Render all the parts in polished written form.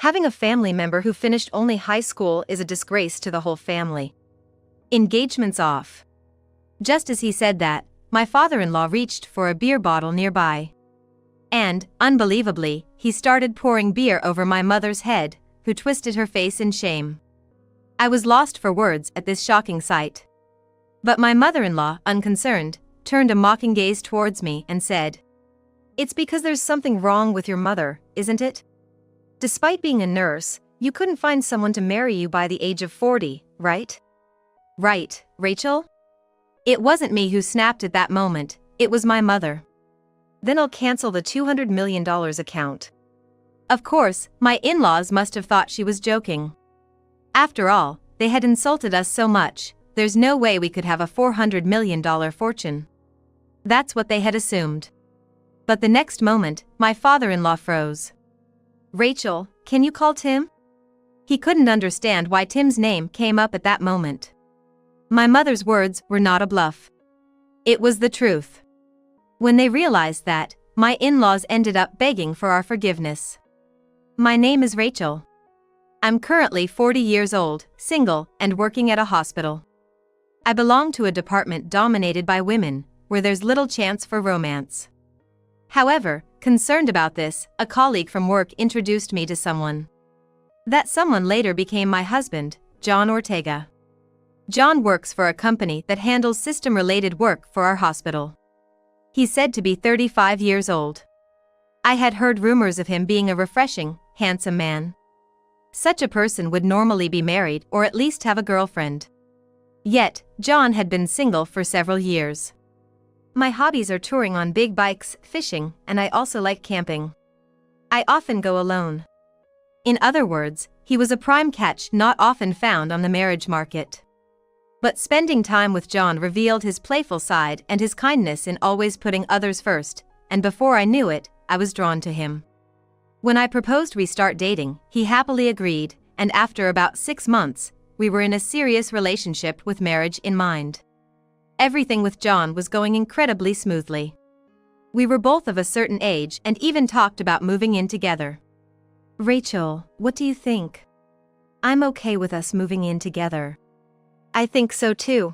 Having a family member who finished only high school is a disgrace to the whole family. Engagement's off. Just as he said that, my father-in-law reached for a beer bottle nearby. And, unbelievably, he started pouring beer over my mother's head, who twisted her face in shame. I was lost for words at this shocking sight. But my mother-in-law, unconcerned, turned a mocking gaze towards me and said, "It's because there's something wrong with your mother, isn't it? Despite being a nurse, you couldn't find someone to marry you by the age of 40, right?" "Right, Rachel?" It wasn't me who snapped at that moment, it was my mother. "Then I'll cancel the $200 million account." Of course, my in-laws must have thought she was joking. After all, they had insulted us so much, there's no way we could have a $400 million fortune. That's what they had assumed. But the next moment, my father-in-law froze. "Rachel, can you call Tim?" He couldn't understand why Tim's name came up at that moment. My mother's words were not a bluff. It was the truth. When they realized that, my in-laws ended up begging for our forgiveness. "My name is Rachel. I'm currently 40 years old, single, and working at a hospital. I belong to a department dominated by women, where there's little chance for romance." However, concerned about this, a colleague from work introduced me to someone. That someone later became my husband, John Ortega. John works for a company that handles system-related work for our hospital. He's said to be 35 years old. I had heard rumors of him being a refreshing, handsome man. Such a person would normally be married or at least have a girlfriend. Yet, John had been single for several years. My hobbies are touring on big bikes, fishing, and I also like camping. I often go alone. In other words, he was a prime catch not often found on the marriage market. But spending time with John revealed his playful side and his kindness in always putting others first, and before I knew it, I was drawn to him. When I proposed we start dating, he happily agreed, and after about 6 months, we were in a serious relationship with marriage in mind. Everything with John was going incredibly smoothly. We were both of a certain age and even talked about moving in together. "Rachel, what do you think?" "I'm okay with us moving in together." "I think so too.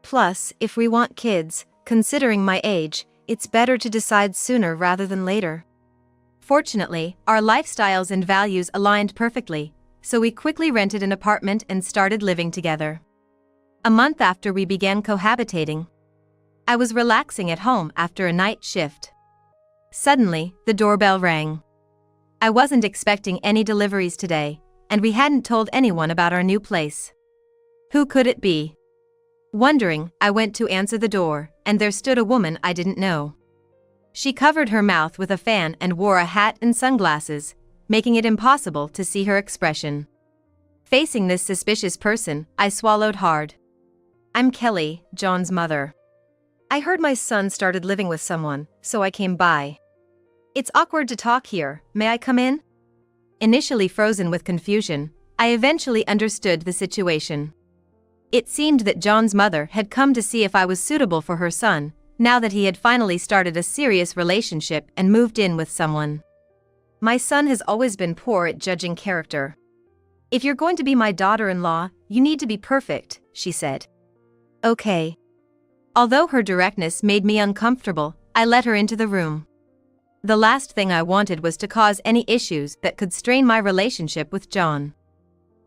Plus, if we want kids, considering my age, it's better to decide sooner rather than later." Fortunately, our lifestyles and values aligned perfectly, so we quickly rented an apartment and started living together. A month after we began cohabitating, I was relaxing at home after a night shift. Suddenly, the doorbell rang. I wasn't expecting any deliveries today, and we hadn't told anyone about our new place. Who could it be? Wondering, I went to answer the door, and there stood a woman I didn't know. She covered her mouth with a fan and wore a hat and sunglasses, making it impossible to see her expression. Facing this suspicious person, I swallowed hard. "I'm Kelly, John's mother. I heard my son started living with someone, so I came by. It's awkward to talk here, may I come in?" Initially frozen with confusion, I eventually understood the situation. It seemed that John's mother had come to see if I was suitable for her son, now that he had finally started a serious relationship and moved in with someone. "My son has always been poor at judging character. If you're going to be my daughter-in-law, you need to be perfect," she said. "Okay." Although her directness made me uncomfortable, I let her into the room. The last thing I wanted was to cause any issues that could strain my relationship with John.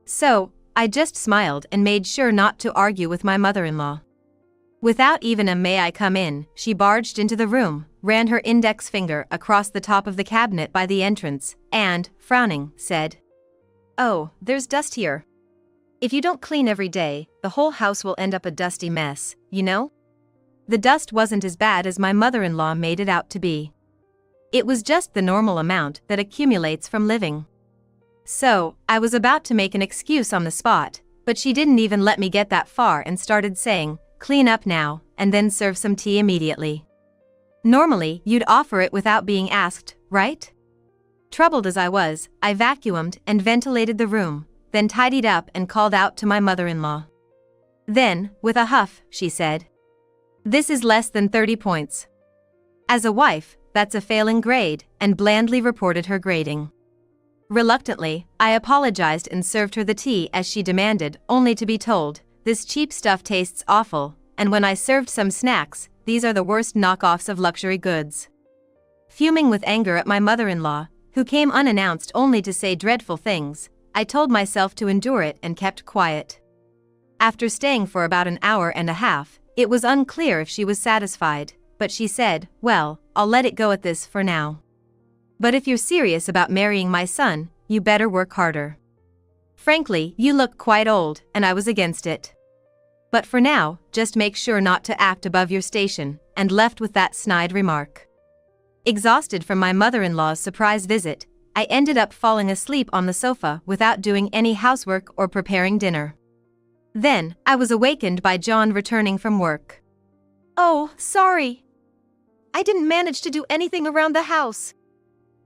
So, I just smiled and made sure not to argue with my mother-in-law. Without even a "may I come in," she barged into the room, ran her index finger across the top of the cabinet by the entrance, and, frowning, said, "Oh, there's dust here. If you don't clean every day, the whole house will end up a dusty mess, you know?" The dust wasn't as bad as my mother-in-law made it out to be. It was just the normal amount that accumulates from living. So, I was about to make an excuse on the spot, but she didn't even let me get that far and started saying, "Clean up now, and then serve some tea immediately." Normally, you'd offer it without being asked, right? Troubled as I was, I vacuumed and ventilated the room, then tidied up and called out to my mother-in-law. Then, with a huff, she said, "This is less than 30 points. As a wife, that's a failing grade," and blandly reported her grading. Reluctantly, I apologized and served her the tea as she demanded, only to be told, "This cheap stuff tastes awful," and when I served some snacks, "These are the worst knockoffs of luxury goods." Fuming with anger at my mother-in-law, who came unannounced only to say dreadful things, I told myself to endure it and kept quiet. After staying for about an hour and a half, it was unclear if she was satisfied, but she said, "Well, I'll let it go at this for now. But if you're serious about marrying my son, you better work harder. Frankly, you look quite old, and I was against it. But for now, just make sure not to act above your station," and left with that snide remark. Exhausted from my mother-in-law's surprise visit, I ended up falling asleep on the sofa without doing any housework or preparing dinner. Then, I was awakened by John returning from work. "Oh, sorry. I didn't manage to do anything around the house."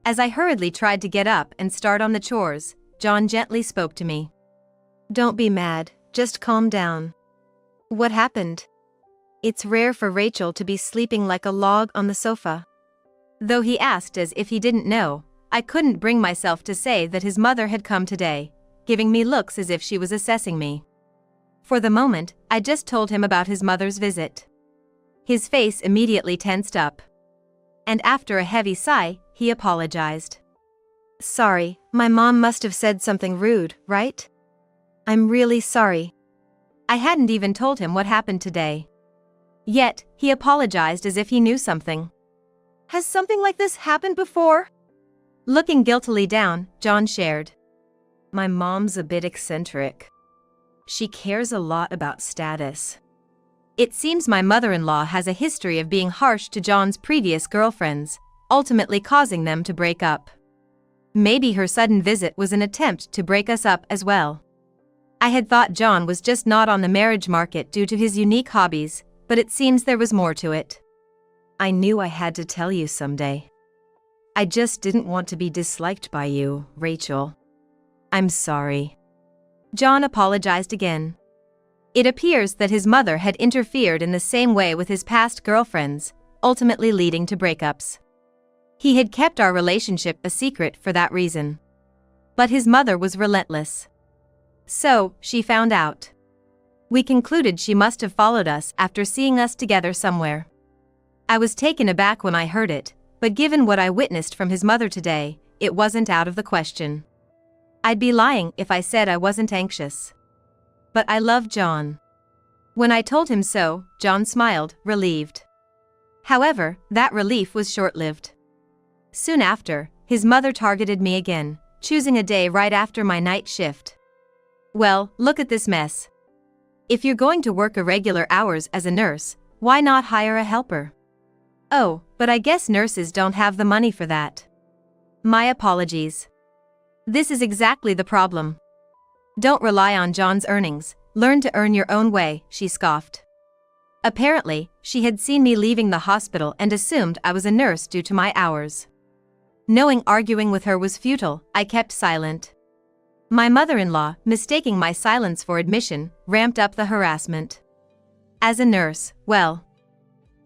As I hurriedly tried to get up and start on the chores, John gently spoke to me. "Don't be mad, just calm down." "What happened?" It's rare for Rachel to be sleeping like a log on the sofa. Though he asked as if he didn't know, I couldn't bring myself to say that his mother had come today, giving me looks as if she was assessing me. For the moment, I just told him about his mother's visit. His face immediately tensed up. And after a heavy sigh, he apologized. "Sorry, my mom must have said something rude, right? I'm really sorry." I hadn't even told him what happened today. Yet, he apologized as if he knew something. "Has something like this happened before?" Looking guiltily down, John shared. "My mom's a bit eccentric. She cares a lot about status." It seems my mother-in-law has a history of being harsh to John's previous girlfriends, ultimately causing them to break up. Maybe her sudden visit was an attempt to break us up as well. I had thought John was just not on the marriage market due to his unique hobbies, but it seems there was more to it. "I knew I had to tell you someday. I just didn't want to be disliked by you, Rachel. I'm sorry." John apologized again. It appears that his mother had interfered in the same way with his past girlfriends, ultimately leading to breakups. He had kept our relationship a secret for that reason. But his mother was relentless. So, she found out. We concluded she must have followed us after seeing us together somewhere. I was taken aback when I heard it, but given what I witnessed from his mother today, it wasn't out of the question. I'd be lying if I said I wasn't anxious. But I love John. When I told him so, John smiled, relieved. However, that relief was short-lived. Soon after, his mother targeted me again, choosing a day right after my night shift. "Well, look at this mess. If you're going to work irregular hours as a nurse, why not hire a helper?" "Oh, but I guess nurses don't have the money for that." My apologies. This is exactly the problem. "Don't rely on John's earnings, learn to earn your own way," she scoffed. Apparently, she had seen me leaving the hospital and assumed I was a nurse due to my hours. Knowing arguing with her was futile, I kept silent. My mother-in-law, mistaking my silence for admission, ramped up the harassment. As a nurse, well,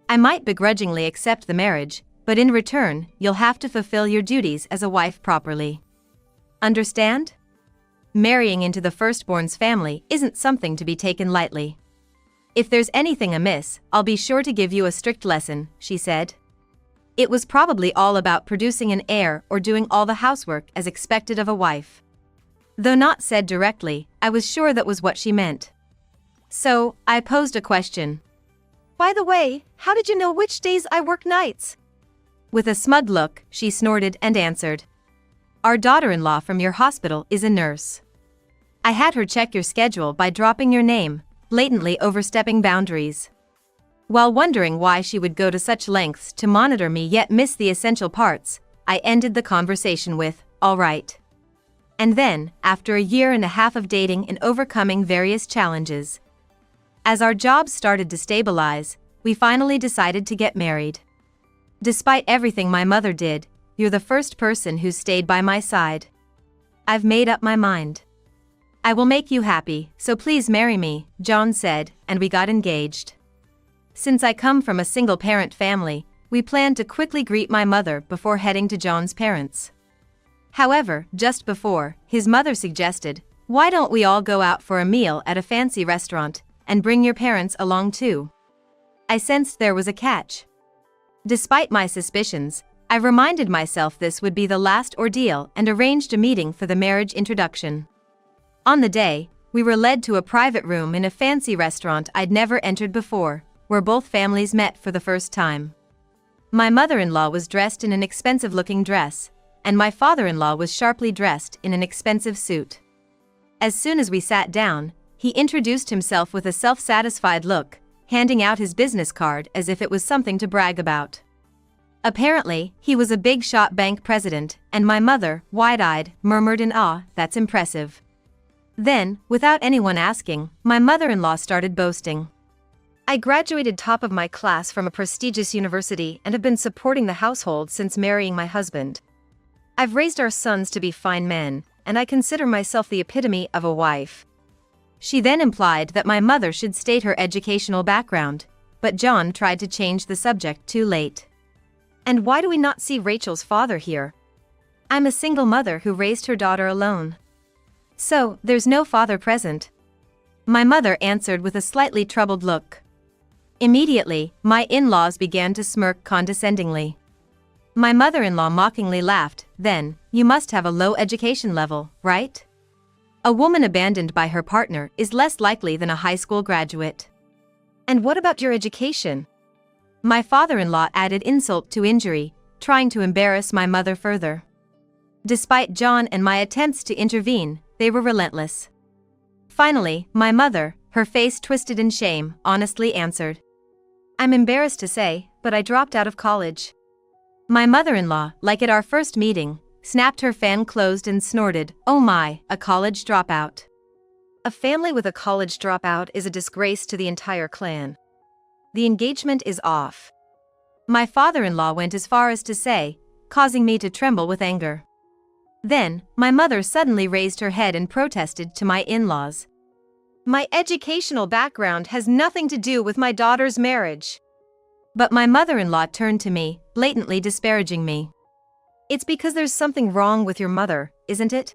I might begrudgingly accept the marriage, but in return, you'll have to fulfill your duties as a wife properly. Understand? Marrying into the firstborn's family isn't something to be taken lightly. "If there's anything amiss, I'll be sure to give you a strict lesson," she said. It was probably all about producing an heir or doing all the housework as expected of a wife. Though not said directly, I was sure that was what she meant. So, I posed a question. "By the way, how did you know which days I work nights?" With a smug look, she snorted and answered. "Our daughter-in-law from your hospital is a nurse. I had her check your schedule by dropping your name, blatantly overstepping boundaries." While wondering why she would go to such lengths to monitor me yet miss the essential parts, I ended the conversation with, "All right." And then, after a year and a half of dating and overcoming various challenges, as our jobs started to stabilize, we finally decided to get married. Despite everything my mother did, you're the first person who's stayed by my side. I've made up my mind. "I will make you happy, so please marry me," John said, and we got engaged. Since I come from a single-parent family, we planned to quickly greet my mother before heading to John's parents' However, just before, his mother suggested, "Why don't we all go out for a meal at a fancy restaurant, and bring your parents along too?" I sensed there was a catch. Despite my suspicions, I reminded myself this would be the last ordeal and arranged a meeting for the marriage introduction. On the day, we were led to a private room in a fancy restaurant I'd never entered before, where both families met for the first time. My mother-in-law was dressed in an expensive-looking dress, and my father-in-law was sharply dressed in an expensive suit. As soon as we sat down, he introduced himself with a self-satisfied look, handing out his business card as if it was something to brag about. Apparently, he was a big-shot bank president, and my mother, wide-eyed, murmured in awe, "That's impressive." Then, without anyone asking, my mother-in-law started boasting. "I graduated top of my class from a prestigious university and have been supporting the household since marrying my husband. I've raised our sons to be fine men, and I consider myself the epitome of a wife." She then implied that my mother should state her educational background, but John tried to change the subject too late. "And why do we not see Rachel's father here? I'm a single mother who raised her daughter alone." "So, there's no father present?" my mother answered with a slightly troubled look. Immediately, my in-laws began to smirk condescendingly. My mother-in-law mockingly laughed. "Then, you must have a low education level, right? A woman abandoned by her partner is less likely than a high school graduate." "And what about your education?" my father-in-law added insult to injury, trying to embarrass my mother further. Despite John and my attempts to intervene, they were relentless. Finally, my mother, her face twisted in shame, honestly answered, "I'm embarrassed to say, but I dropped out of college." My mother-in-law, like at our first meeting, snapped her fan closed and snorted, "Oh my, a college dropout. A family with a college dropout is a disgrace to the entire clan. The engagement is off." My father-in-law went as far as to say, causing me to tremble with anger. Then, my mother suddenly raised her head and protested to my in-laws. "My educational background has nothing to do with my daughter's marriage." But my mother-in-law turned to me, blatantly disparaging me. "It's because there's something wrong with your mother, isn't it?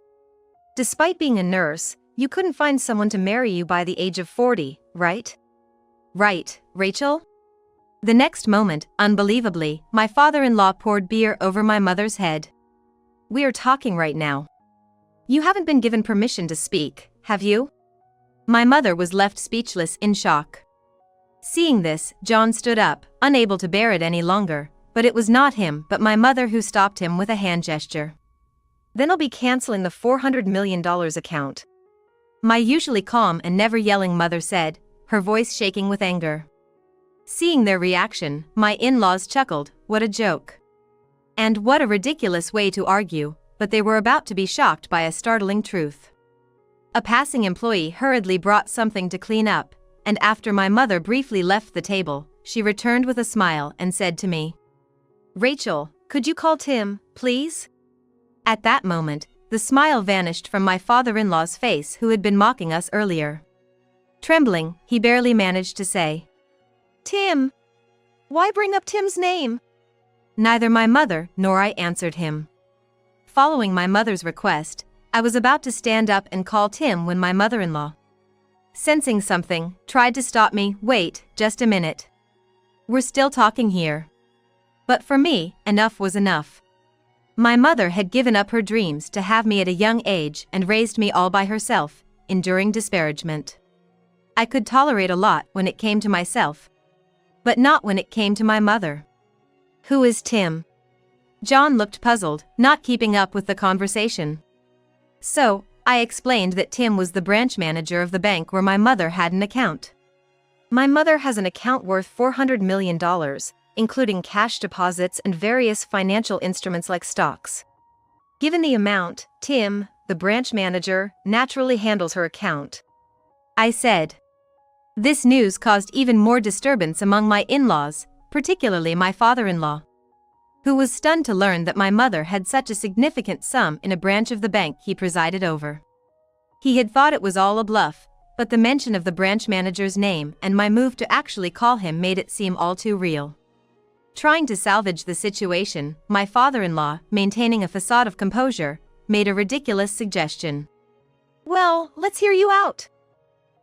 Despite being a nurse, you couldn't find someone to marry you by the age of 40, right? Right, Rachel?" The next moment, unbelievably, my father-in-law poured beer over my mother's head. "We are talking right now. You haven't been given permission to speak, have you?" My mother was left speechless in shock. Seeing this, John stood up, unable to bear it any longer, but it was not him but my mother who stopped him with a hand gesture. "Then I'll be canceling the $400 million account," my usually calm and never yelling mother said, her voice shaking with anger. Seeing their reaction, my in-laws chuckled, "What a joke. And what a ridiculous way to argue," but they were about to be shocked by a startling truth. A passing employee hurriedly brought something to clean up, and after my mother briefly left the table, she returned with a smile and said to me, "Rachel, could you call Tim, please?" At that moment, the smile vanished from my father-in-law's face who had been mocking us earlier. Trembling, he barely managed to say, "Tim. Why bring up Tim's name?" Neither my mother nor I answered him. Following my mother's request, I was about to stand up and call Tim when my mother-in-law, sensing something, tried to stop me. "Wait, just a minute. We're still talking here." But for me, enough was enough. My mother had given up her dreams to have me at a young age and raised me all by herself, enduring disparagement. I could tolerate a lot when it came to myself, but not when it came to my mother. "Who is Tim?" John looked puzzled, not keeping up with the conversation. So, I explained that Tim was the branch manager of the bank where my mother had an account. "My mother has an account worth $400 million, including cash deposits and various financial instruments like stocks. Given the amount, Tim, the branch manager, naturally handles her account," I said. This news caused even more disturbance among my in-laws, particularly my father-in-law, who was stunned to learn that my mother had such a significant sum in a branch of the bank he presided over. He had thought it was all a bluff, but the mention of the branch manager's name and my move to actually call him made it seem all too real. Trying to salvage the situation, my father-in-law, maintaining a facade of composure, made a ridiculous suggestion. "Well, let's hear you out."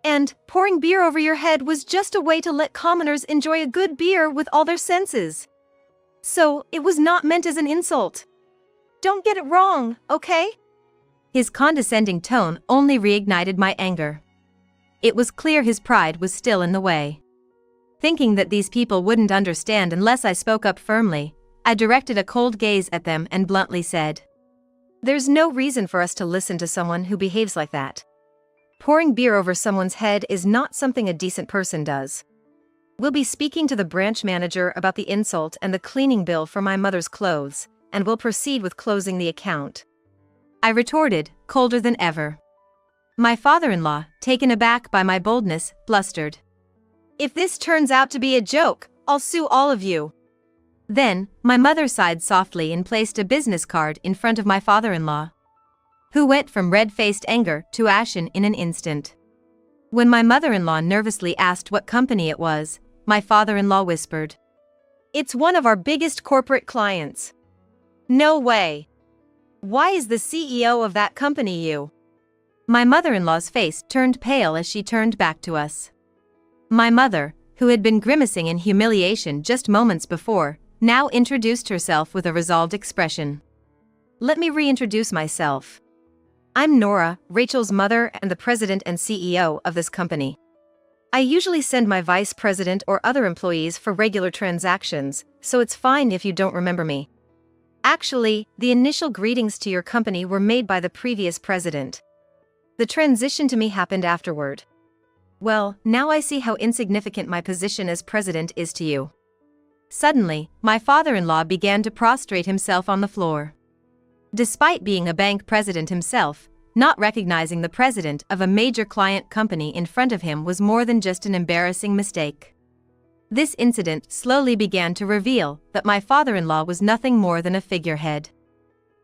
And pouring beer over your head was just a way to let commoners enjoy a good beer with all their senses. So, it was not meant as an insult. Don't get it wrong, okay? His condescending tone only reignited my anger. It was clear his pride was still in the way. Thinking that these people wouldn't understand unless I spoke up firmly, I directed a cold gaze at them and bluntly said, "There's no reason for us to listen to someone who behaves like that. Pouring beer over someone's head is not something a decent person does. We'll be speaking to the branch manager about the insult and the cleaning bill for my mother's clothes, and we'll proceed with closing the account." I retorted, colder than ever. My father-in-law, taken aback by my boldness, blustered, "If this turns out to be a joke, I'll sue all of you." Then, my mother sighed softly and placed a business card in front of my father-in-law, who went from red-faced anger to ashen in an instant. When my mother-in-law nervously asked what company it was, my father-in-law whispered, "It's one of our biggest corporate clients." "No way. Why is the CEO of that company you?" My mother-in-law's face turned pale as she turned back to us. My mother, who had been grimacing in humiliation just moments before, now introduced herself with a resolved expression. "Let me reintroduce myself. I'm Nora, Rachel's mother and the president and CEO of this company. I usually send my vice president or other employees for regular transactions, so it's fine if you don't remember me. Actually, the initial greetings to your company were made by the previous president. The transition to me happened afterward. Well, now I see how insignificant my position as president is to you." Suddenly, my father-in-law began to prostrate himself on the floor. Despite being a bank president himself, not recognizing the president of a major client company in front of him was more than just an embarrassing mistake. This incident slowly began to reveal that my father-in-law was nothing more than a figurehead.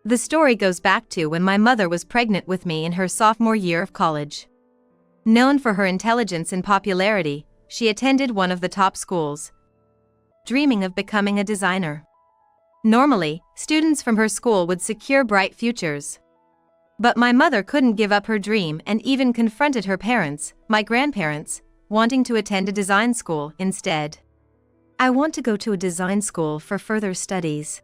The story goes back to when my mother was pregnant with me in her sophomore year of college. Known for her intelligence and popularity, she attended one of the top schools, dreaming of becoming a designer. Normally, students from her school would secure bright futures. But my mother couldn't give up her dream and even confronted her parents, my grandparents, wanting to attend a design school instead. "I want to go to a design school for further studies.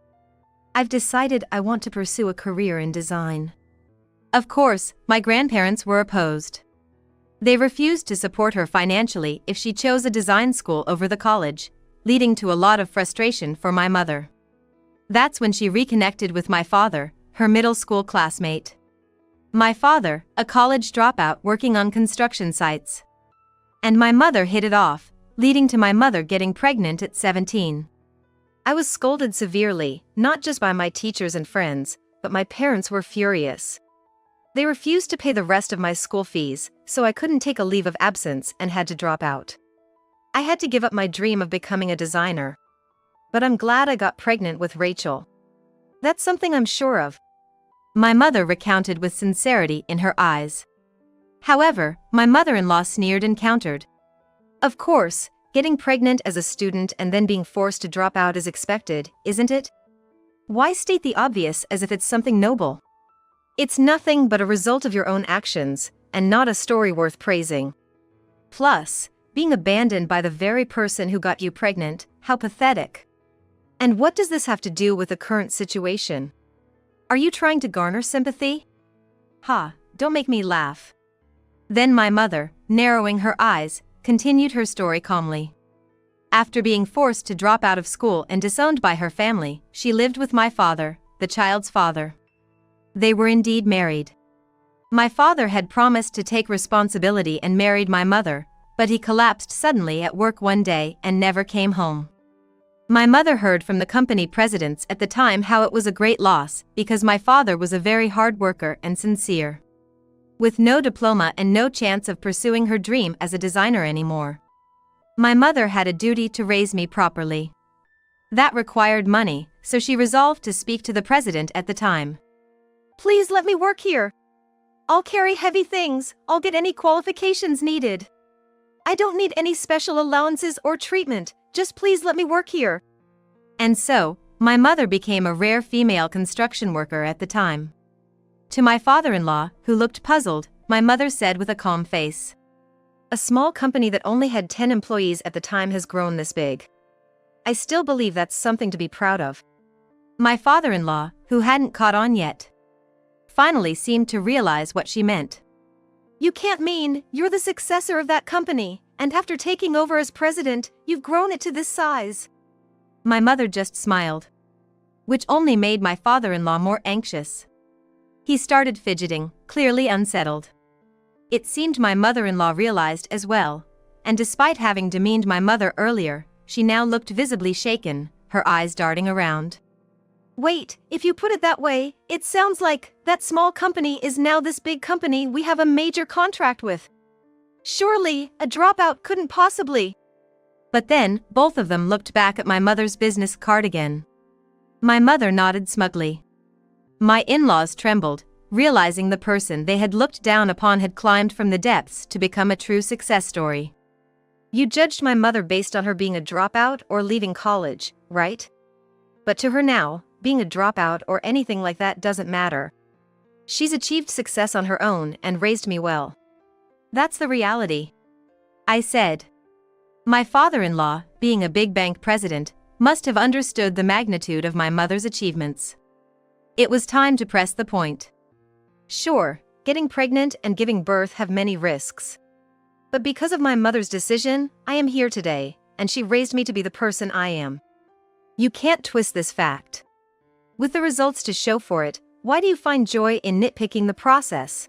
I've decided I want to pursue a career in design." Of course, my grandparents were opposed. They refused to support her financially if she chose a design school over the college, leading to a lot of frustration for my mother. That's when she reconnected with my father, her middle school classmate. My father, a college dropout working on construction sites. And my mother hit it off, leading to my mother getting pregnant at 17. I was scolded severely, not just by my teachers and friends, but my parents were furious. They refused to pay the rest of my school fees, so I couldn't take a leave of absence and had to drop out. I had to give up my dream of becoming a designer. But I'm glad I got pregnant with Rachel. That's something I'm sure of. My mother recounted with sincerity in her eyes. However, my mother-in-law sneered and countered. "Of course, getting pregnant as a student and then being forced to drop out is expected, isn't it? Why state the obvious as if it's something noble? It's nothing but a result of your own actions, and not a story worth praising. Plus, being abandoned by the very person who got you pregnant, how pathetic. And what does this have to do with the current situation? Are you trying to garner sympathy? Ha, don't make me laugh." Then my mother, narrowing her eyes, continued her story calmly. After being forced to drop out of school and disowned by her family, she lived with my father, the child's father. They were indeed married. My father had promised to take responsibility and married my mother, but he collapsed suddenly at work one day and never came home. My mother heard from the company presidents at the time how it was a great loss because my father was a very hard worker and sincere. With no diploma and no chance of pursuing her dream as a designer anymore. My mother had a duty to raise me properly. That required money, so she resolved to speak to the president at the time. "Please let me work here. I'll carry heavy things, I'll get any qualifications needed. I don't need any special allowances or treatment, just please let me work here." And so, my mother became a rare female construction worker at the time. To my father-in-law, who looked puzzled, my mother said with a calm face. A small company that only had 10 employees at the time has grown this big. I still believe that's something to be proud of. My father-in-law, who hadn't caught on yet, finally seemed to realize what she meant. You can't mean you're the successor of that company, and after taking over as president, you've grown it to this size. My mother just smiled, which only made my father-in-law more anxious. He started fidgeting, clearly unsettled. It seemed my mother-in-law realized as well, and despite having demeaned my mother earlier, she now looked visibly shaken, her eyes darting around. Wait, if you put it that way, it sounds like that small company is now this big company we have a major contract with. Surely, a dropout couldn't possibly. But then, both of them looked back at my mother's business card again. My mother nodded smugly. My in-laws trembled, realizing the person they had looked down upon had climbed from the depths to become a true success story. You judged my mother based on her being a dropout or leaving college, right? But to her now, being a dropout or anything like that doesn't matter. She's achieved success on her own and raised me well. That's the reality, I said. My father-in-law, being a big bank president, must have understood the magnitude of my mother's achievements. It was time to press the point. Sure, getting pregnant and giving birth have many risks. But because of my mother's decision, I am here today, and she raised me to be the person I am. You can't twist this fact. With the results to show for it, why do you find joy in nitpicking the process?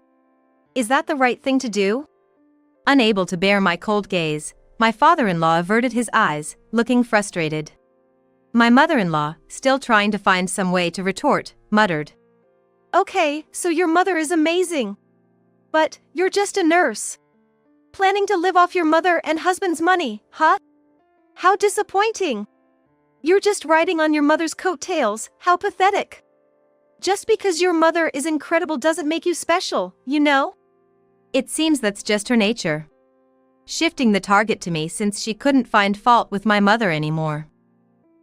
Is that the right thing to do? Unable to bear my cold gaze, my father-in-law averted his eyes, looking frustrated. My mother-in-law, still trying to find some way to retort, muttered. Okay, so your mother is amazing. But you're just a nurse. Planning to live off your mother and husband's money, huh? How disappointing. You're just riding on your mother's coattails, how pathetic. Just because your mother is incredible doesn't make you special, you know? It seems that's just her nature. Shifting the target to me since she couldn't find fault with my mother anymore.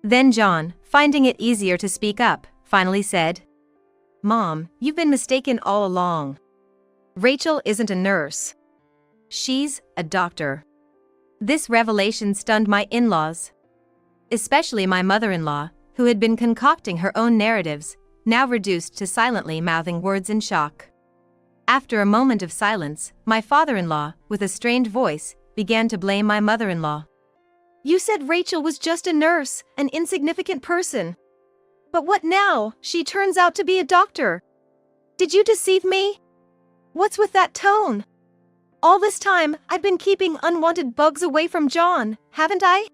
Then John, finding it easier to speak up, finally said, Mom, you've been mistaken all along. Rachel isn't a nurse. She's a doctor. This revelation stunned my in-laws. Especially my mother-in-law, who had been concocting her own narratives, now reduced to silently mouthing words in shock. After a moment of silence, my father-in-law, with a strained voice, began to blame my mother-in-law. You said Rachel was just a nurse, an insignificant person. But what now? She turns out to be a doctor. Did you deceive me? What's with that tone? All this time, I've been keeping unwanted bugs away from John, haven't I?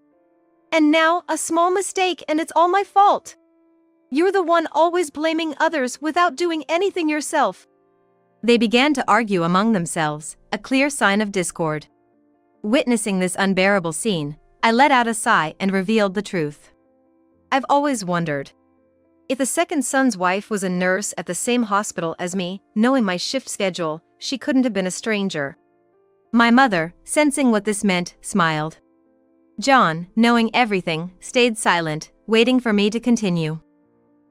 And now, a small mistake and it's all my fault. You're the one always blaming others without doing anything yourself. They began to argue among themselves, a clear sign of discord. Witnessing this unbearable scene, I let out a sigh and revealed the truth. I've always wondered. If the second son's wife was a nurse at the same hospital as me, knowing my shift schedule, she couldn't have been a stranger. My mother, sensing what this meant, smiled. John, knowing everything, stayed silent, waiting for me to continue.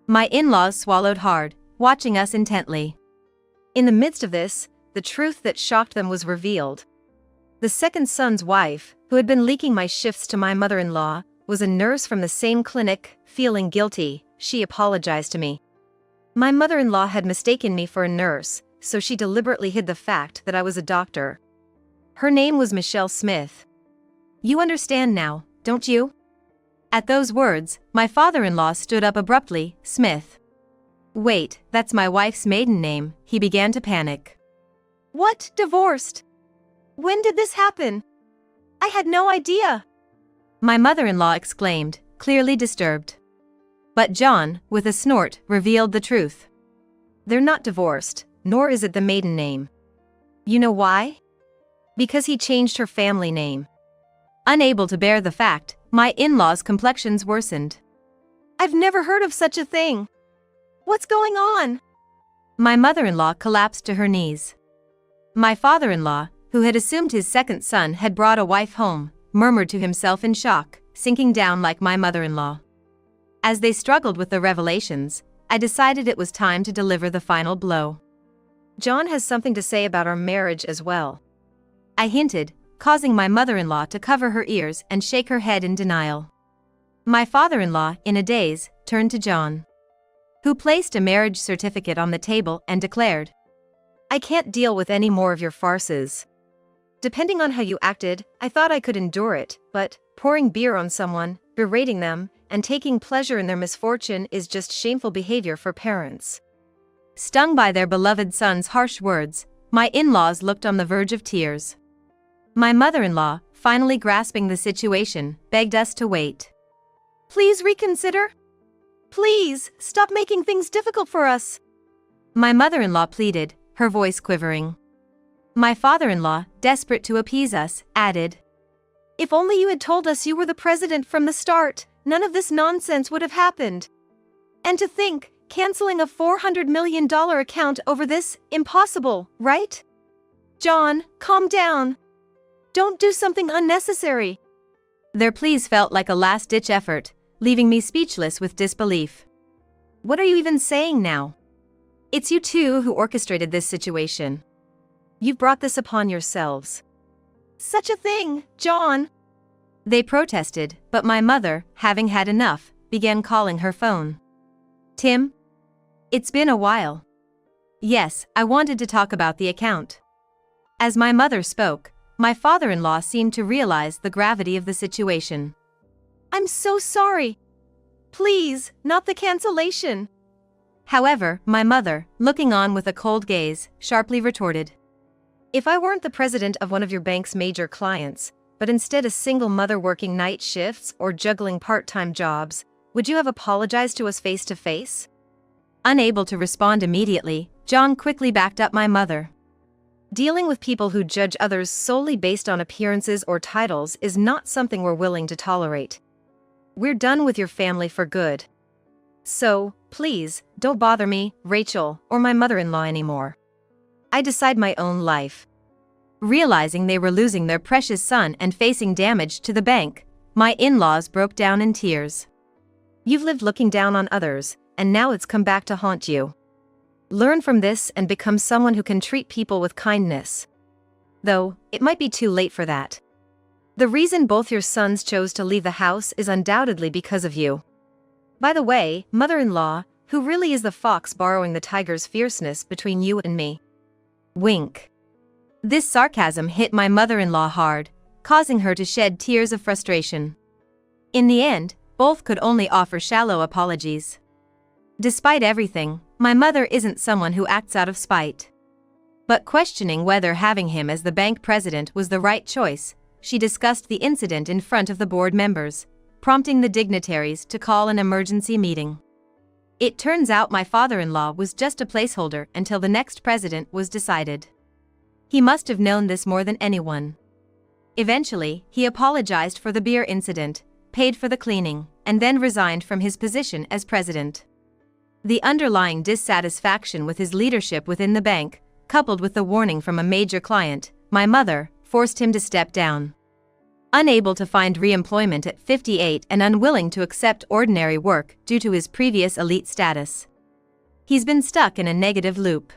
My in-laws swallowed hard, watching us intently. In the midst of this, the truth that shocked them was revealed. The second son's wife, who had been leaking my shifts to my mother-in-law, was a nurse from the same clinic. Feeling guilty, she apologized to me. My mother-in-law had mistaken me for a nurse, so she deliberately hid the fact that I was a doctor. Her name was Michelle Smith. You understand now, don't you? At those words, my father-in-law stood up abruptly. Smith. Wait, that's my wife's maiden name. He began to panic. What? Divorced? When did this happen? I had no idea. My mother-in-law exclaimed, clearly disturbed. But John, with a snort, revealed the truth. They're not divorced, nor is it the maiden name. You know why? Because he changed her family name. Unable to bear the fact, my in-laws' complexions worsened. I've never heard of such a thing. What's going on? My mother-in-law collapsed to her knees. My father-in-law, who had assumed his second son had brought a wife home, murmured to himself in shock, sinking down like my mother-in-law. As they struggled with the revelations, I decided it was time to deliver the final blow. John has something to say about our marriage as well, I hinted, causing my mother-in-law to cover her ears and shake her head in denial. My father-in-law, in a daze, turned to John, who placed a marriage certificate on the table and declared, "I can't deal with any more of your farces. Depending on how you acted, I thought I could endure it, but pouring beer on someone, berating them, and taking pleasure in their misfortune is just shameful behavior for parents." Stung by their beloved son's harsh words, my in-laws looked on the verge of tears. My mother-in-law, finally grasping the situation, begged us to wait. "Please reconsider. Please, stop making things difficult for us," my mother-in-law pleaded, her voice quivering. My father-in-law, desperate to appease us, added, "If only you had told us you were the president from the start, none of this nonsense would have happened. And to think, canceling a $400 million account over this, impossible, right? John, calm down. Don't do something unnecessary." Their pleas felt like a last-ditch effort, leaving me speechless with disbelief. "What are you even saying now? It's you two who orchestrated this situation. You've brought this upon yourselves." "Such a thing, John," they protested, but my mother, having had enough, began calling her phone. "Tim? It's been a while." "Yes, I wanted to talk about the account." As my mother spoke, my father-in-law seemed to realize the gravity of the situation. "I'm so sorry. Please, not the cancellation." However, my mother, looking on with a cold gaze, sharply retorted, "If I weren't the president of one of your bank's major clients, but instead a single mother working night shifts or juggling part-time jobs, would you have apologized to us face to face?" Unable to respond immediately, John quickly backed up my mother. "Dealing with people who judge others solely based on appearances or titles is not something we're willing to tolerate. We're done with your family for good. So, please, don't bother me, Rachel, or my mother-in-law anymore. I decide my own life." Realizing they were losing their precious son and facing damage to the bank, my in-laws broke down in tears. "You've lived looking down on others, and now it's come back to haunt you. Learn from this and become someone who can treat people with kindness. Though, it might be too late for that. The reason both your sons chose to leave the house is undoubtedly because of you. By the way, mother-in-law, who really is the fox borrowing the tiger's fierceness between you and me?" Wink. This sarcasm hit my mother-in-law hard, causing her to shed tears of frustration. In the end, both could only offer shallow apologies. Despite everything, my mother isn't someone who acts out of spite. But questioning whether having him as the bank president was the right choice, she discussed the incident in front of the board members, prompting the dignitaries to call an emergency meeting. It turns out my father-in-law was just a placeholder until the next president was decided. He must have known this more than anyone. Eventually, he apologized for the beer incident, paid for the cleaning, and then resigned from his position as president. The underlying dissatisfaction with his leadership within the bank, coupled with the warning from a major client, my mother, forced him to step down. Unable to find re-employment at 58 and unwilling to accept ordinary work due to his previous elite status, he's been stuck in a negative loop.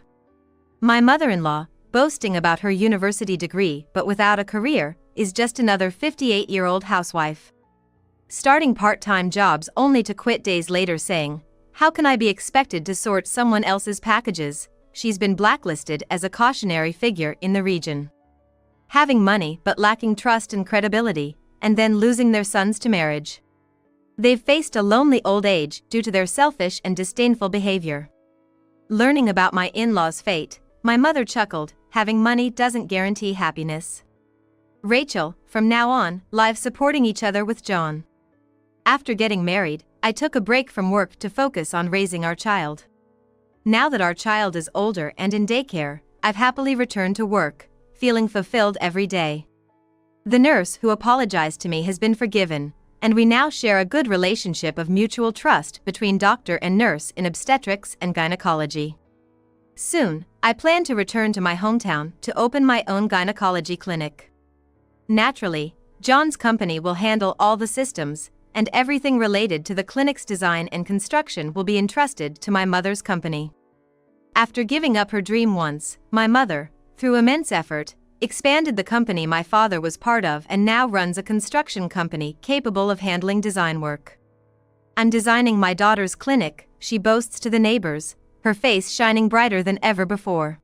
My mother-in-law, boasting about her university degree but without a career, is just another 58-year-old housewife, starting part-time jobs only to quit days later saying, "How can I be expected to sort someone else's packages?" She's been blacklisted as a cautionary figure in the region. Having money but lacking trust and credibility, and then losing their sons to marriage. They've faced a lonely old age due to their selfish and disdainful behavior. Learning about my in-laws' fate, my mother chuckled, having money doesn't guarantee happiness. Rachel, from now on, live supporting each other with John. After getting married, I took a break from work to focus on raising our child. Now that our child is older and in daycare, I've happily returned to work, feeling fulfilled every day. The nurse who apologized to me has been forgiven, and we now share a good relationship of mutual trust between doctor and nurse in obstetrics and gynecology. Soon, I plan to return to my hometown to open my own gynecology clinic. Naturally, John's company will handle all the systems, and everything related to the clinic's design and construction will be entrusted to my mother's company. After giving up her dream once, my mother, through immense effort, expanded the company my father was part of and now runs a construction company capable of handling design work. "I'm designing my daughter's clinic," she boasts to the neighbors, her face shining brighter than ever before.